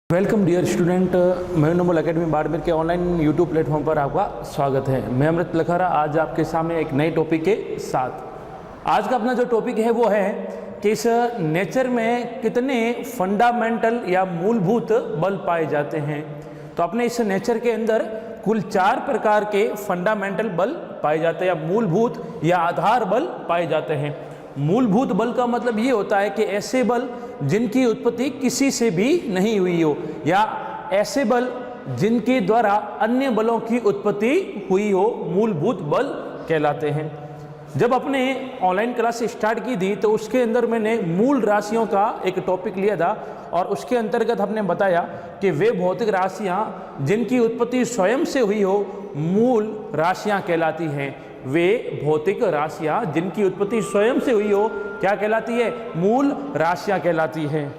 Welcome dear student, मैं Nobel academy Barmer के online YouTube platform पर आपका स्वागत है। मैं अमृत लखारा आज आपके सामने एक नए टॉपिक के साथ। आज का अपना जो टॉपिक है वो है कि इस नेचर में कितने फंडामेंटल या मूलभूत बल पाए जाते हैं। तो अपने इस नेचर के अंदर कुल 4 प्रकार के फंडामेंटल बल पाए जाते हैं या मूलभूत या आधार बल पाए जाते हैं। मूलभूत बल का मतलब ये होता है कि ऐसे बल जिनकी उत्पत्ति किसी से भी नहीं हुई हो या ऐसे बल जिनके द्वारा अन्य बलों की उत्पत्ति हुई हो, मूलभूत बल कहलाते हैं। जब अपने ऑनलाइन क्लास स्टार्ट की थी तो उसके अंदर मैंने मूल राशियों का एक टॉपिक लिया था और उसके अंतर्गत हमने बताया कि वे भौतिक राशियां जिनकी उत्पत्ति स्वयं से हुई हो मूल राशियां कहलाती हैं। वे भौतिक राशियां जिनकी उत्पत्ति स्वयं से हुई हो क्या कहलाती है? मूल राशियां कहलाती हैं।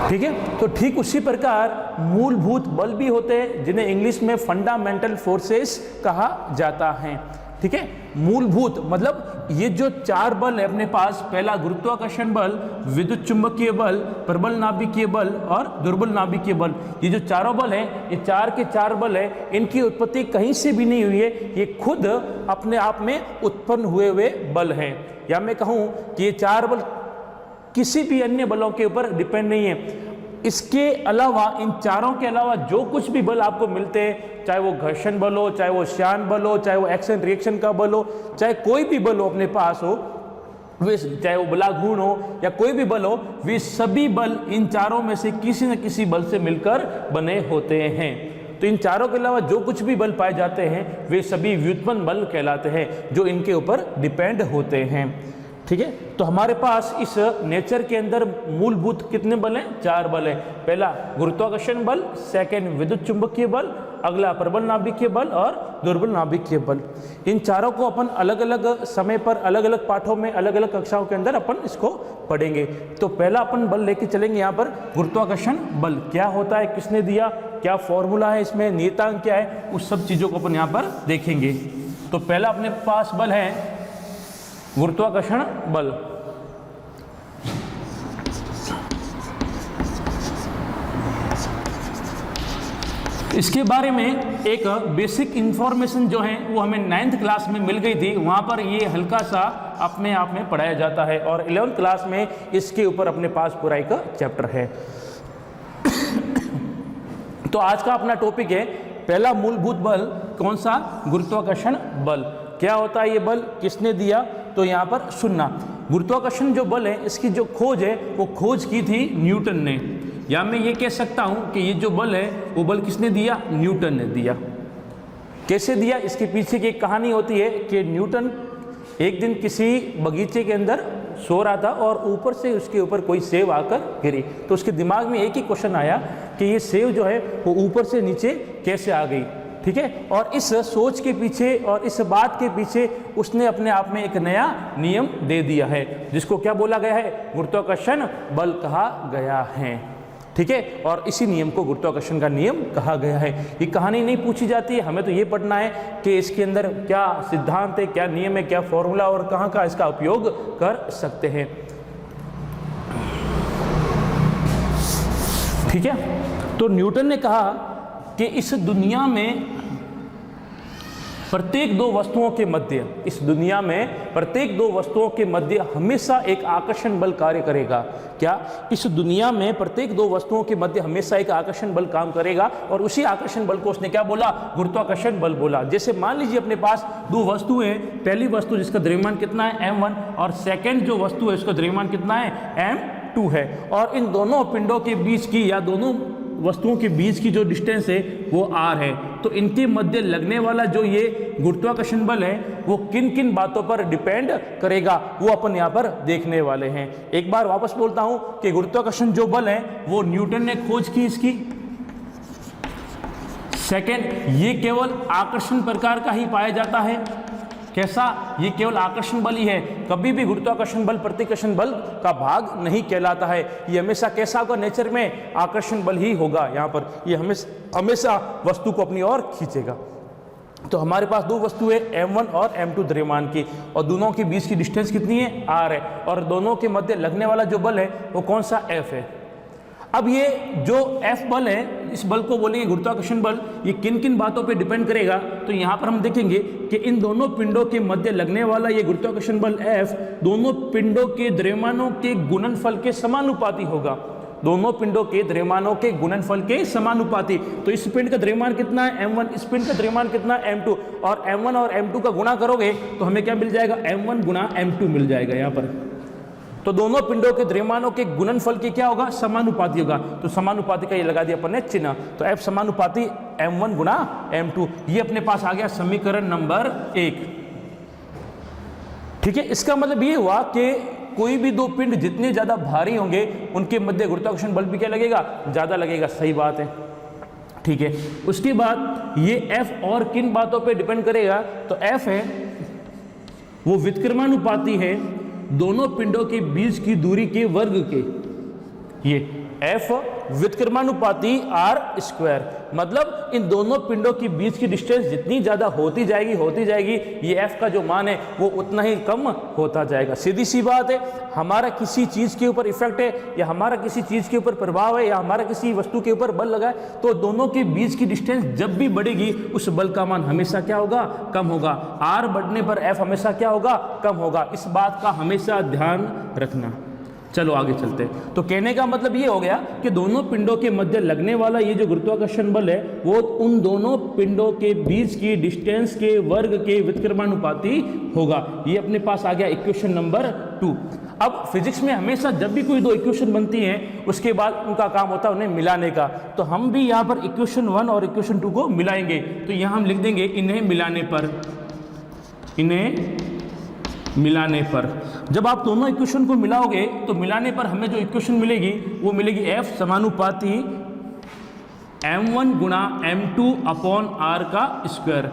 ठीक है, तो ठीक उसी प्रकार मूलभूत बल भी होते हैं जिन्हें इंग्लिश में फंडामेंटल फोर्सेस कहा जाता है। ठीक है, मूलभूत मतलब ये जो 4 बल है अपने पास, पहला गुरुत्वाकर्षण बल, विद्युत चुंबकीय बल, प्रबल नाभिकीय बल और दुर्बल नाभिकीय बल। ये जो चारों बल हैं, ये 4 के 4 बल है, इनकी उत्पत्ति कहीं से भी नहीं हुई है, ये खुद अपने आप में उत्पन्न हुए बल हैं। या मैं कहूँ कि ये 4 बल किसी भी अन्य बलों के ऊपर डिपेंड नहीं है। इसके अलावा, इन चारों के अलावा जो कुछ भी बल आपको मिलते हैं, चाहे वो घर्षण बल हो, चाहे वो श्यान बल हो, चाहे वो एक्शन रिएक्शन का बल हो, चाहे कोई भी बल हो अपने पास हो, वे चाहे वो बलागुण हो या कोई भी बल हो, वे सभी बल इन चारों में से किसी न किसी बल से मिलकर बने होते हैं। तो इन चारों के अलावा जो कुछ भी बल पाए जाते हैं वे सभी व्युत्पन्न बल कहलाते हैं जो इनके ऊपर डिपेंड होते हैं। ठीक है, तो हमारे पास इस नेचर के अंदर मूलभूत कितने बल हैं? 4 बल हैं। पहला गुरुत्वाकर्षण बल, सेकंड विद्युत चुंबकीय बल, अगला प्रबल नाभिकीय बल और दुर्बल नाभिकीय बल। इन चारों को अपन अलग अलग समय पर अलग अलग पाठों में अलग अलग कक्षाओं के अंदर अपन इसको पढ़ेंगे। तो पहला अपन बल लेके चलेंगे यहाँ पर गुरुत्वाकर्षण बल। क्या होता है, किसने दिया, क्या फॉर्मूला है इसमें, नियतांक क्या है, उस सब चीज़ों को अपन यहाँ पर देखेंगे। तो पहला अपने पास बल है गुरुत्वाकर्षण बल। इसके बारे में एक बेसिक इंफॉर्मेशन जो है वो हमें 9th क्लास में मिल गई थी। वहाँ पर ये हल्का सा अपने आप में पढ़ाया जाता है और 11th क्लास में इसके ऊपर अपने पास पूरा एक चैप्टर है। तो आज का अपना टॉपिक है पहला मूलभूत बल कौन सा? गुरुत्वाकर्षण बल। क्या होता है ये बल, किसने दिया? तो यहाँ पर सुनना, गुरुत्वाकर्षण जो बल है इसकी जो खोज है वो खोज की थी न्यूटन ने। या मैं ये कह सकता हूँ कि ये जो बल है वो बल किसने दिया? न्यूटन ने दिया। कैसे दिया? इसके पीछे की एक कहानी होती है कि न्यूटन एक दिन किसी बगीचे के अंदर सो रहा था और ऊपर से उसके ऊपर कोई सेब आकर गिरी। तो उसके दिमाग में एक ही क्वेश्चन आया कि ये सेब जो है वो ऊपर से नीचे कैसे आ गई। ठीक है, और इस सोच के पीछे और इस बात के पीछे उसने अपने आप में एक नया नियम दे दिया है जिसको क्या बोला गया है? गुरुत्वाकर्षण बल कहा गया है। ठीक है, और इसी नियम को गुरुत्वाकर्षण का नियम कहा गया है। ये कहानी नहीं पूछी जाती है, हमें तो ये पढ़ना है कि इसके अंदर क्या सिद्धांत है, क्या नियम है, क्या फॉर्मूला और कहाँ का इसका उपयोग कर सकते हैं। ठीक है, तो न्यूटन ने कहा कि इस दुनिया में प्रत्येक 2 वस्तुओं के मध्य, इस दुनिया में प्रत्येक 2 वस्तुओं के मध्य हमेशा एक आकर्षण बल कार्य करेगा। क्या? इस दुनिया में प्रत्येक 2 वस्तुओं के मध्य हमेशा एक आकर्षण बल काम करेगा और उसी आकर्षण बल को उसने क्या बोला? गुरुत्वाकर्षण बल बोला। जैसे मान लीजिए अपने पास 2 वस्तुएं हैं, पहली वस्तु जिसका द्रव्यमान कितना है? m1 और सेकेंड जो वस्तु है उसका द्रव्यमान कितना है? m2 है। और इन दोनों पिंडों के बीच की या दोनों वस्तुओं के बीच की जो डिस्टेंस है वो r है। तो इनके मध्य लगने वाला जो ये गुरुत्वाकर्षण बल है वो किन किन बातों पर डिपेंड करेगा वो अपन यहाँ पर देखने वाले हैं। एक बार वापस बोलता हूँ कि गुरुत्वाकर्षण जो बल है वो न्यूटन ने खोज की इसकी। सेकंड, ये केवल आकर्षण प्रकार का ही पाया जाता है। कैसा? ये केवल आकर्षण बल ही है, कभी भी गुरुत्वाकर्षण बल प्रतिकर्षण बल का भाग नहीं कहलाता है। ये हमेशा कैसा होगा? नेचर में आकर्षण बल ही होगा। यहाँ पर ये हमेशा वस्तु को अपनी ओर खींचेगा। तो हमारे पास दो वस्तु है m1 और m2 द्रव्यमान की, और दोनों के बीच की डिस्टेंस कितनी है r है, और दोनों के मध्य लगने वाला जो बल है वो कौन सा F है। अब ये जो F बल है, इस बल को बोलेंगे गुरुत्वाकर्षण बल। ये किन किन बातों पे डिपेंड करेगा, तो यहाँ पर हम देखेंगे कि इन दोनों पिंडों के मध्य लगने वाला ये गुरुत्वाकर्षण बल F दोनों पिंडों के द्रव्यमानों के गुणनफल के समानुपाती होगा, दोनों पिंडों के द्रव्यमानों के गुणनफल के समानुपाती। तो इस पिंड का द्रव्यमान कितना है m1, इस पिंड का द्रव्यमान कितना है m2, और m1 और m2 का गुणा करोगे तो हमें क्या मिल जाएगा, m1 गुणा m2 मिल जाएगा यहाँ पर। तो दोनों पिंडों के द्रव्यमानों के गुणनफल के क्या होगा, समानुपाती होगा। तो समानुपाती का ये लगा दिया अपन ने चिन्ह, तो F समानुपाती m1 गुणा m2, ये अपने पास आ गया समीकरण नंबर 1। ठीक है, इसका मतलब ये हुआ कि कोई भी दो पिंड जितने ज्यादा भारी होंगे उनके मध्य गुरुत्वाकर्षण बल भी क्या लगेगा, ज्यादा लगेगा। सही बात है। ठीक है, उसके बाद ये F और किन बातों पे डिपेंड करेगा, तो F है वो व्युत्क्रमानुपाती है दोनों पिंडों के बीच की दूरी के वर्ग के। ये F व्युत्क्रमानुपाती r², मतलब इन दोनों पिंडों के बीच की डिस्टेंस जितनी ज्यादा होती जाएगी ये F का जो मान है वो उतना ही कम होता जाएगा। सीधी सी बात है, हमारा किसी चीज के ऊपर इफेक्ट है या हमारा किसी चीज के ऊपर प्रभाव है या हमारा किसी वस्तु के ऊपर बल लगा है, तो दोनों के बीच की डिस्टेंस जब भी बढ़ेगी उस बल का मान हमेशा क्या होगा, कम होगा। r बढ़ने पर F हमेशा क्या होगा, कम होगा। इस बात का हमेशा ध्यान रखना। चलो आगे चलते हैं। तो कहने का मतलब ये हो गया कि दोनों पिंडों के मध्य लगने वाला ये जो गुरुत्वाकर्षण बल है वो उन दोनों पिंडों के बीच की डिस्टेंस के वर्ग के व्युत्क्रमानुपाती होगा। ये अपने पास आ गया इक्वेशन नंबर 2। अब फिजिक्स में हमेशा जब भी कोई दो इक्वेशन बनती हैं उसके बाद उनका काम होता है उन्हें मिलाने का। तो हम भी यहाँ पर इक्वेशन 1 और इक्वेशन 2 को मिलाएंगे। तो यहाँ हम लिख देंगे इन्हें मिलाने पर। जब आप दोनों इक्वेशन को मिलाओगे तो मिलाने पर हमें जो इक्वेशन मिलेगी वो मिलेगी F समानुपाती m1 गुणा m2 अपॉन r का स्क्वायर।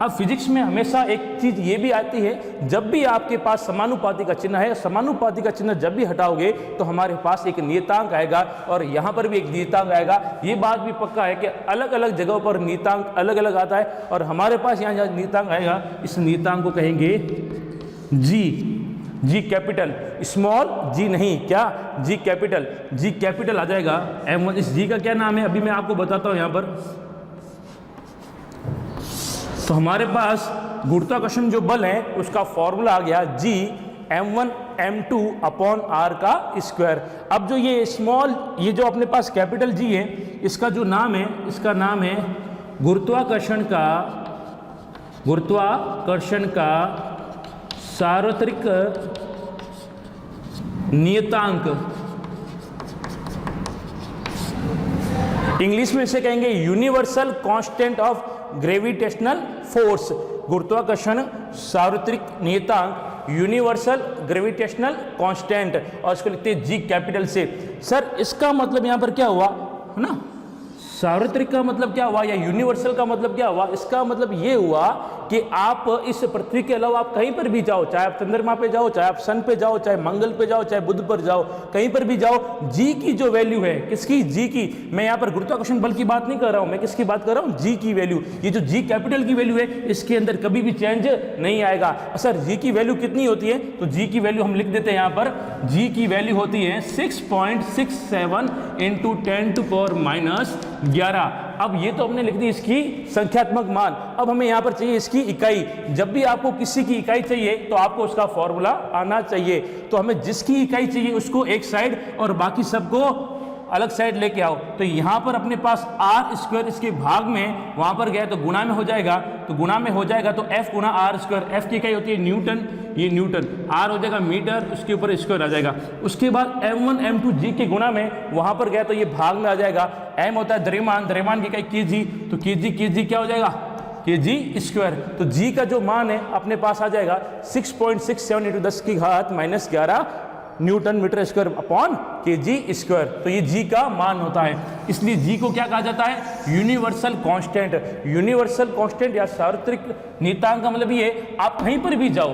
अब फिजिक्स में हमेशा एक चीज ये भी आती है, जब भी आपके पास समानुपाती का चिन्ह है, समानुपाती का चिन्ह जब भी हटाओगे तो हमारे पास एक नियतांक आएगा और यहाँ पर भी एक नियतांक आएगा। ये बात भी पक्का है कि अलग अलग जगहों पर नियतांक अलग अलग आता है, और हमारे पास यहाँ नियतांक आएगा इस नियतांक को कहेंगे जी कैपिटल, स्मॉल जी नहीं, क्या जी कैपिटल आ जाएगा m1। इस जी का क्या नाम है अभी मैं आपको बताता हूं यहाँ पर। तो हमारे पास गुरुत्वाकर्षण जो बल है उसका फॉर्मूला आ गया जी m1 m2 अपॉन r का स्क्वायर। अब जो ये स्मॉल, ये जो अपने पास कैपिटल जी है, इसका जो नाम है, इसका नाम है गुरुत्वाकर्षण का सार्वत्रिक नियतांक। इंग्लिश में इसे कहेंगे universal constant of gravitational force. गुरुत्वाकर्षण सार्वत्रिक नियतांक, यूनिवर्सल ग्रेविटेशनल कांस्टेंट, और इसको लिखते हैं जी कैपिटल से। सर इसका मतलब यहां पर क्या हुआ, है ना, सार्वत्रिक का मतलब क्या हुआ या यूनिवर्सल का मतलब क्या हुआ? इसका मतलब ये हुआ कि आप इस पृथ्वी के अलावा आप कहीं पर भी जाओ, चाहे आप चंद्रमा पे जाओ, चाहे आप सन पे जाओ, चाहे मंगल पे जाओ, चाहे बुध पर जाओ, कहीं पर भी जाओ, जी की जो वैल्यू है, किसकी, जी की, मैं यहाँ पर गुरुत्वाकर्षण बल की बात नहीं कर रहा हूँ, मैं किसकी बात कर रहा हूँ, जी की वैल्यू। ये जो जी कैपिटल की वैल्यू है इसके अंदर कभी भी चेंज नहीं आएगा। सर जी की वैल्यू कितनी होती है? तो जी की वैल्यू हम लिख देते हैं यहाँ पर, जी की वैल्यू होती है 6.67 इंटू 10⁻11। अब ये तो हमने लिख दी इसकी संख्यात्मक मान। अब हमें यहाँ पर चाहिए इसकी इकाई। जब भी आपको किसी की इकाई चाहिए तो आपको उसका फॉर्मूला आना चाहिए। तो हमें जिसकी इकाई चाहिए उसको एक साइड और बाकी सबको अलग साइड लेके आओ। तो यहाँ पर अपने पास आर स्क्वायर इसके भाग में, वहाँ पर गया तो गुणा में हो जाएगा, तो गुणा में हो जाएगा तो एफ गुणा आर स्क्वायर। एफ की इकाई होती है न्यूटन, ये न्यूटन, आर हो जाएगा मीटर, उसके ऊपर स्क्वायर आ जाएगा। उसके बाद m1 m2 जी के गुणा में वहाँ पर गया तो ये भाग में आ जाएगा। m होता है द्रव्यमान, द्रव्यमान की इकाई केजी, तो केजी क्या हो जाएगा, केजी स्क्वायर। तो जी का जो मान है अपने पास आ जाएगा 6.67 into 10⁻11 newton metre square upon KG square. तो ये जी का मान होता है, इसलिए जी को क्या कहा जाता है, यूनिवर्सल कांस्टेंट। यूनिवर्सल कांस्टेंट या सार्वत्रिक नियतांक का मतलब ये, आप कहीं पर भी जाओ,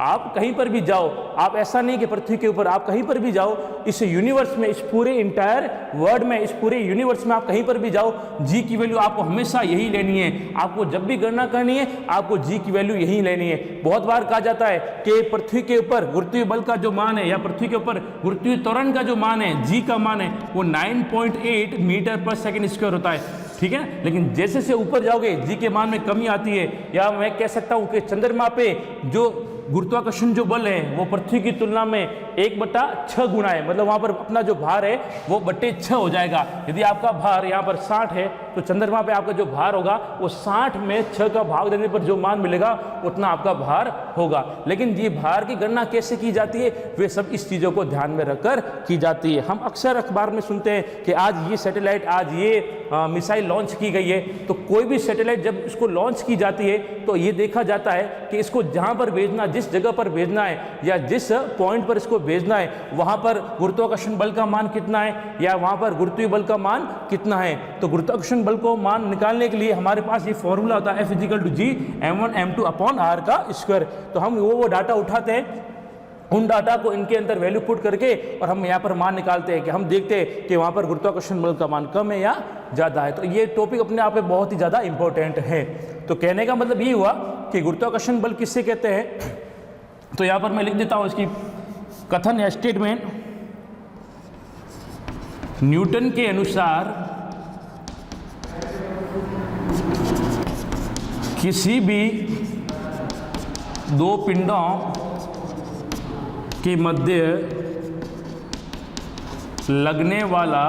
आप कहीं पर भी जाओ, आप ऐसा नहीं कि पृथ्वी के ऊपर, आप कहीं पर भी जाओ इस यूनिवर्स में, इस पूरे इंटायर वर्ल्ड में, इस पूरे यूनिवर्स में आप कहीं पर भी जाओ, जी की वैल्यू आपको हमेशा यही लेनी है। आपको जब भी गणना करनी है आपको जी की वैल्यू यही लेनी है। बहुत बार कहा जाता है कि पृथ्वी के ऊपर गुरुत्वीय बल का जो मान है या पृथ्वी के ऊपर गुरुत्वीय त्वरण का जो मान है, जी का मान है, वो 9.8 मीटर पर सेकेंड स्क्वायर होता है, ठीक है। लेकिन जैसे से ऊपर जाओगे जी के मान में कमी आती है, या मैं कह सकता हूं कि चंद्रमा पे जो गुरुत्वाकर्षण जो बल है वो पृथ्वी की तुलना में 1/6 गुना है, मतलब वहां पर अपना जो भार है वो 6 हो जाएगा। यदि आपका भार यहाँ पर 60 है तो चंद्रमा पे आपका जो भार होगा वो 60 में 6 का भाग देने पर जो मान मिलेगा उतना आपका भार होगा। लेकिन ये भार की गणना कैसे की जाती है, वे सब इस चीज़ों को ध्यान में रखकर की जाती है। हम अक्सर अखबार में सुनते हैं कि आज ये सैटेलाइट, आज ये मिसाइल लॉन्च की गई है, तो कोई भी सैटेलाइट जब इसको लॉन्च की जाती है तो ये देखा जाता है कि इसको जहाँ पर भेजना, जिस जगह पर भेजना है या जिस पॉइंट पर इसको भेजना है वहाँ पर गुरुत्वाकर्षण बल का मान कितना है या वहाँ पर गुरुत्वीय बल का मान कितना है। तो गुरुत्वाकर्षण बल को मान निकालने के लिए हमारे पास ये फॉर्मूला होता है F=G m1 m2 upon r का स्क्वायर। तो हम वो डाटा उठाते हैं, उन डाटा को इनके अंदर वैल्यू पुट करके और हम यहाँ पर मान निकालते हैं कि हम देखते हैं कि वहाँ पर गुरुत्वाकर्षण बल का मान कम है या ज़्यादा है। तो ये टॉपिक अपने आप में बहुत ही ज़्यादा इंपॉर्टेंट है। तो कहने का मतलब ये हुआ कि गुरुत्वाकर्षण बल किससे कहते हैं। तो यहाँ पर मैं लिख देता हूँ इसकी कथन या स्टेटमेंट। न्यूटन के अनुसार किसी भी दो पिंडों के मध्य लगने वाला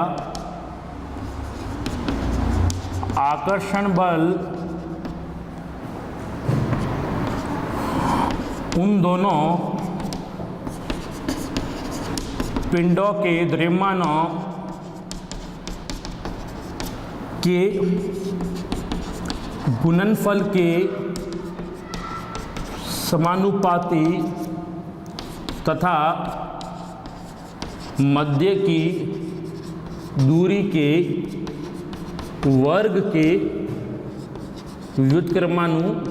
आकर्षण बल उन दोनों पिंडों के द्रव्यमानों के गुणनफल के समानुपाती तथा मध्य की दूरी के वर्ग के व्युत्क्रमानुपाती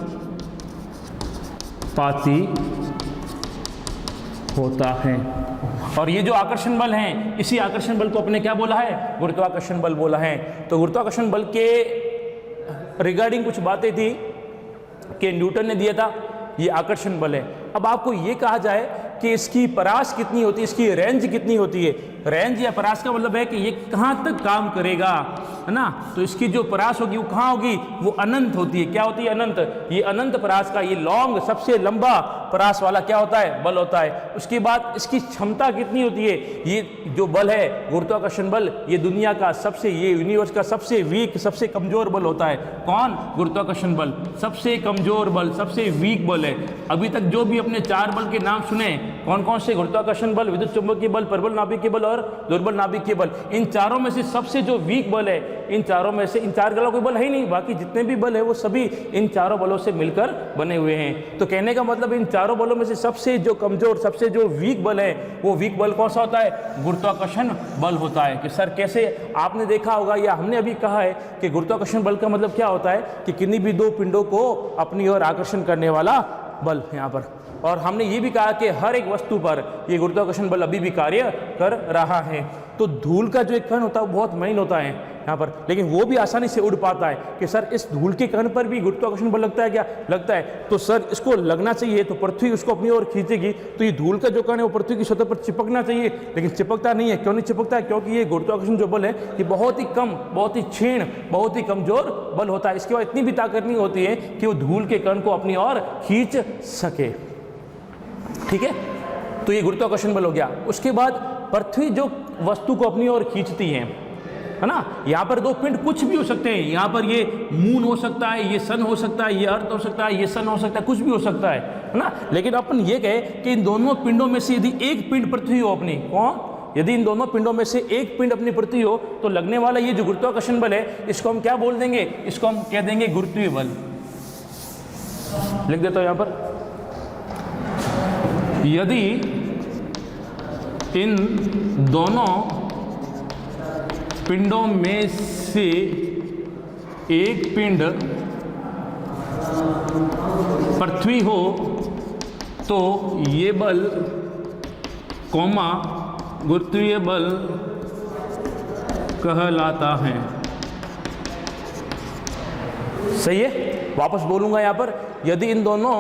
होता है। और ये जो आकर्षण बल हैं, इसी आकर्षण बल को अपने क्या बोला है, गुरुत्वाकर्षण बल बोला है। तो गुरुत्वाकर्षण बल के रिगार्डिंग कुछ बातें थी कि न्यूटन ने दिया था, ये आकर्षण बल है। अब आपको ये कहा जाए कि इसकी परास कितनी होती है, इसकी रेंज कितनी होती है। रेंज या परास का मतलब है कि ये कहाँ तक काम करेगा, है ना। तो इसकी जो परास होगी वो कहाँ होगी, वो अनंत होती है। क्या होती है, अनंत। ये अनंत परास का, ये लॉन्ग, सबसे लंबा परास वाला क्या होता है, बल होता है। उसके बाद इसकी क्षमता कितनी होती है, ये जो बल है गुरुत्वाकर्षण बल, ये दुनिया का सबसे, ये यूनिवर्स का सबसे वीक, सबसे कमजोर बल होता है। कौन, गुरुत्वाकर्षण बल सबसे कमजोर बल, सबसे वीक बल है। अभी तक जो भी अपने 4 बल के नाम सुने, कौन कौन से, गुरुत्वाकर्षण बल, विद्युत चुंबकीय बल, प्रबल नाभिकीय बल और दुर्बल नाभिकीय बल। इन चारों में से सबसे जो वीक बल है, इन चारों में से, इन 4 का कोई बल है ही नहीं, बाकी जितने भी बल है वो सभी इन चारों बलों से मिलकर बने हुए हैं। तो कहने का मतलब इन चारों बलों में से सबसे जो कमजोर, सबसे जो वीक बल है, वो वीक बल कौन सा होता है, गुरुत्वाकर्षण बल होता है। कि सर कैसे, आपने देखा होगा या हमने अभी कहा है कि गुरुत्वाकर्षण बल का मतलब क्या होता है कि किन्हीं भी दो पिंडों को अपनी ओर आकर्षण करने वाला बल यहाँ पर। और हमने ये भी कहा कि हर एक वस्तु पर ये गुरुत्वाकर्षण बल अभी भी कार्य कर रहा है। तो धूल का जो एक कण होता है वो बहुत महीन होता है यहाँ पर, लेकिन वो भी आसानी से उड़ पाता है। कि सर इस धूल के कण पर भी गुरुत्वाकर्षण बल लगता है क्या, लगता है। तो सर इसको लगना चाहिए तो पृथ्वी उसको अपनी ओर खींचेगी, तो ये धूल का जो कण है वो पृथ्वी की सतह पर चिपकना चाहिए, लेकिन चिपकता नहीं है। क्यों नहीं चिपकता है, क्योंकि ये गुरुत्वाकर्षण जो बल है ये बहुत ही कम, बहुत ही क्षीण, बहुत ही कमजोर बल होता है। इसके बाद इतनी भी ताकत नहीं होती है कि वो धूल के कण को अपनी ओर खींच सके, ठीक है। तो ये गुरुत्वाकर्षण बल हो गया। उसके बाद पृथ्वी जो वस्तु को अपनी ओर खींचती है ना, यहाँ पर दो पिंड कुछ भी हो सकते हैं। यहाँ पर ये मून हो सकता है, ये सन हो सकता है, ये अर्थ हो सकता है, ये सन हो सकता है, कुछ भी हो सकता है ना। लेकिन अपन ये कहे कि इन दोनों पिंडों में से यदि एक पिंड पृथ्वी हो अपनी, कौन, यदि इन दोनों पिंडों में से एक पिंड अपनी पृथ्वी हो, तो लगने वाला ये जो गुरुत्वाकर्षण बल है इसको हम क्या बोल देंगे, इसको हम कह देंगे गुरुत्वीय बल। लिख देता हूं यहाँ पर, यदि इन दोनों पिंडों में से एक पिंड पृथ्वी हो तो ये बल कॉमा गुरुत्वीय बल कहलाता है। सही है। वापस बोलूंगा यहां पर, यदि इन दोनों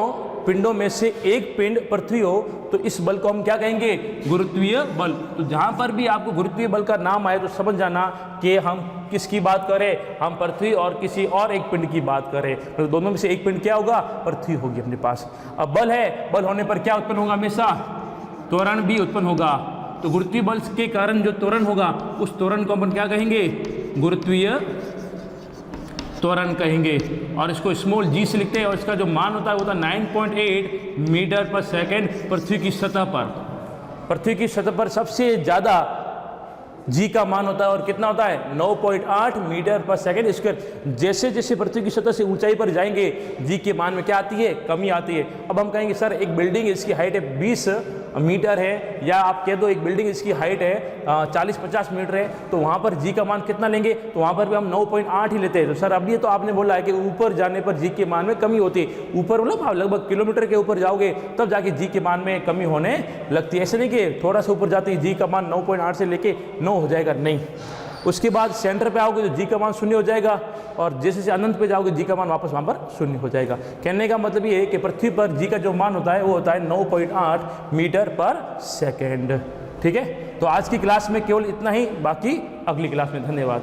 पिंडों में से एक पिंड पृथ्वी हो तो इस बल को हम क्या कहेंगे? गुरुत्वीय बल। तो जहां पर भी आपको गुरुत्वीय बल का नाम आए तो समझ जाना कि हम किसकी बात करें, हम पृथ्वी और किसी और एक पिंड की बात करें। तो दोनों में से एक पिंड क्या होगा? पृथ्वी होगी अपने पास। अब बल है, बल होने पर क्या उत्पन्न होगा? हमेशा त्वरण भी उत्पन्न होगा। तो गुरुत्वीय बल के कारण जो त्वरण होगा उस त्वरण को अपन क्या कहेंगे? गुरुत्वीय त्वरण कहेंगे। और इसको स्मॉल जी से लिखते हैं और इसका जो मान होता है वो होता है 9.8 मीटर पर सेकेंड पृथ्वी की सतह पर। पृथ्वी की सतह पर सबसे ज़्यादा जी का मान होता है और कितना होता है? 9.8 मीटर पर सेकेंड स्क्वायर। जैसे जैसे पृथ्वी की सतह से ऊंचाई पर जाएंगे जी के मान में क्या आती है? कमी आती है। अब हम कहेंगे सर एक बिल्डिंग इसकी हाइट है 20 मीटर है, या आप कह दो एक बिल्डिंग इसकी हाइट है 40-50 मीटर है, तो वहाँ पर जी का मान कितना लेंगे? तो वहाँ पर भी हम 9.8 ही लेते हैं। तो सर अब ये तो आपने बोला है कि ऊपर जाने पर जी के मान में कमी होती है। ऊपर मतलब आप लगभग किलोमीटर के ऊपर जाओगे तब जाके जी के मान में कमी होने लगती है। ऐसे नहीं कि थोड़ा सा ऊपर जाते ही जी का मान 9.8 से लेके 9 हो जाएगा, नहीं। उसके बाद सेंटर पे आओगे तो जी का मान 0 हो जाएगा और जैसे जैसे अनंत पे जाओगे जी का मान वापस वहाँ पर 0 हो जाएगा। कहने का मतलब ये है कि पृथ्वी पर जी का जो मान होता है वो होता है 9.8 मीटर पर सेकेंड। ठीक है, तो आज की क्लास में केवल इतना ही, बाकी अगली क्लास में। धन्यवाद।